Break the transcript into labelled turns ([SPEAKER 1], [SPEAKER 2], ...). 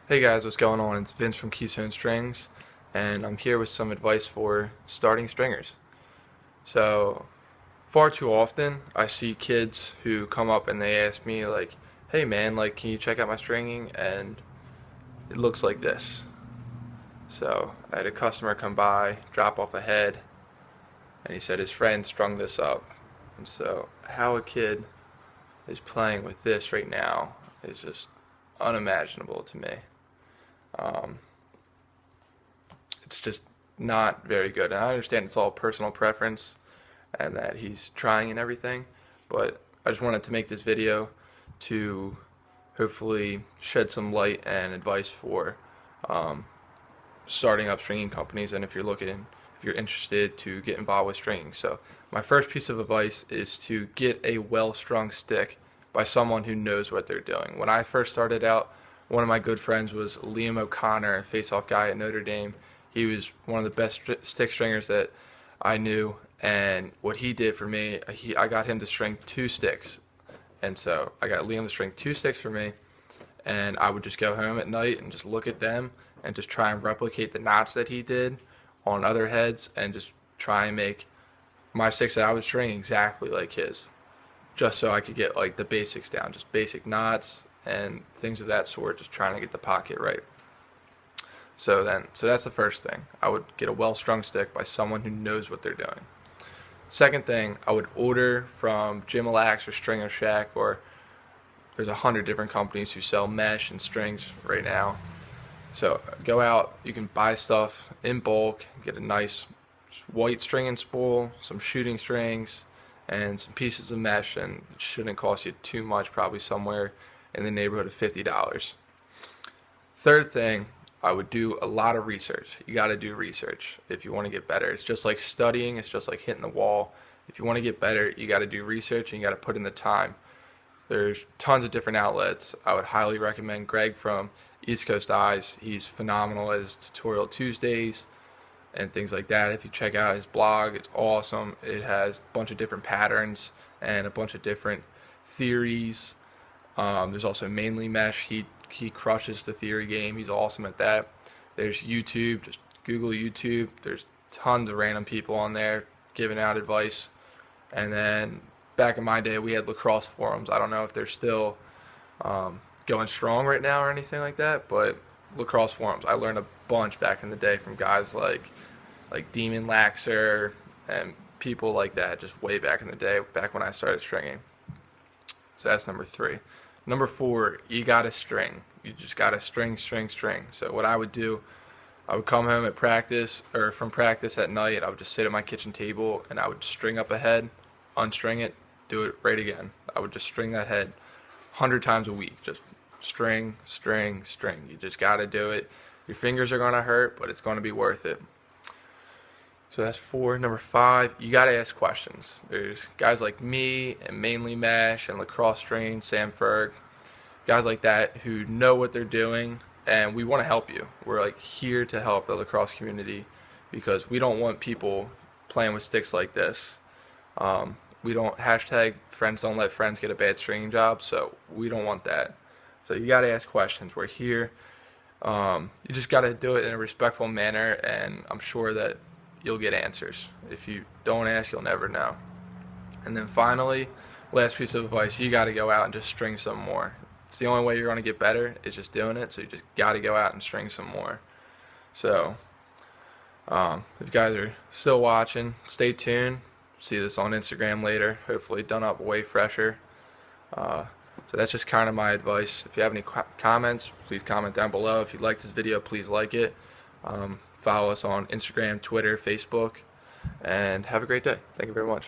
[SPEAKER 1] Hey guys, what's going on? It's Vince from Keystone Strings, and I'm here with some advice for starting stringers. So, far too often, I see kids who come up and they ask me, like, hey man, like, can you check out my stringing? And it looks like this. So, I had a customer come by, drop off a head, and he said his friend strung this up. And so, how a kid is playing with this right now is just unimaginable to me. Um, it's just not very good. And I understand it's all personal preference and that he's trying and everything, but I just wanted to make this video to hopefully shed some light and advice for um, starting up stringing companies, and if you're interested to get involved with stringing. So my first piece of advice is to get a well-strung stick by someone who knows what they're doing. When I first started out, one of my good friends was Liam O'Connor, a face-off guy at Notre Dame. He was one of the best stick stringers that I knew, and what he did for me, I got him to string 2 sticks. And so I got Liam to string 2 sticks for me, and I would just go home at night and just look at them and just try and replicate the knots that he did on other heads, and just try and make my sticks that I was stringing exactly like his, just so I could get like the basics down, just basic knots and things of that sort, just trying to get the pocket right. So that's the first thing. I would get a well-strung stick by someone who knows what they're doing. Second thing, I would order from Jim-Relax or Stringer Shack, or there's 100 different companies who sell mesh and strings right now. So go out, you can buy stuff in bulk, get a nice white string and spool, some shooting strings, and some pieces of mesh, and it shouldn't cost you too much, probably somewhere in the neighborhood of $50. Third thing, I would do a lot of research. You got to do research if you want to get better. It's just like studying, it's just like hitting the wall. If you want to get better, you got to do research and you got to put in the time. There's tons of different outlets. I would highly recommend Greg from East Coast Eyes. He's phenomenal at his Tutorial Tuesdays and things like that. If you check out his blog, it's awesome. It has a bunch of different patterns and a bunch of different theories. There's also Mainly Mesh. He crushes the theory game. He's awesome at that. There's YouTube. Just Google YouTube. There's tons of random people on there giving out advice. And then back in my day, we had lacrosse forums. I don't know if they're still going strong right now or anything like that, but lacrosse forums, I learned a bunch back in the day from guys like Demon Laxer and people like that, just way back in the day, back when I started stringing. So that's number 3. Number 4, you gotta string. You just gotta string. So what I would do, I would come home at practice, or from practice at night, I would just sit at my kitchen table and I would string up a head, unstring it, do it right again. I would just string that head 100 times a week. Just string. You just gotta do it. Your fingers are gonna hurt, but it's gonna be worth it. So that's 4. Number 5, you gotta ask questions. There's guys like me and Mainly Mesh and Lacrosse String, Sam Ferg, guys like that who know what they're doing, and we want to help you. We're like here to help the lacrosse community because we don't want people playing with sticks like this. We don't #friends don't let friends get a bad stringing job, so we don't want that. So you gotta ask questions. We're here. You just gotta do it in a respectful manner, and I'm sure that you'll get answers. If you don't ask, you'll never know. And then finally, last piece of advice, you got to go out and just string some more. It's the only way you're going to get better is just doing it, so you just got to go out and string some more. So if you guys are still watching, stay tuned. See this on Instagram later, hopefully done up way fresher. So that's just kind of my advice. If you have any comments, please comment down below. If you like this video, please like it. Follow us on Instagram, Twitter, Facebook, and have a great day. Thank you very much.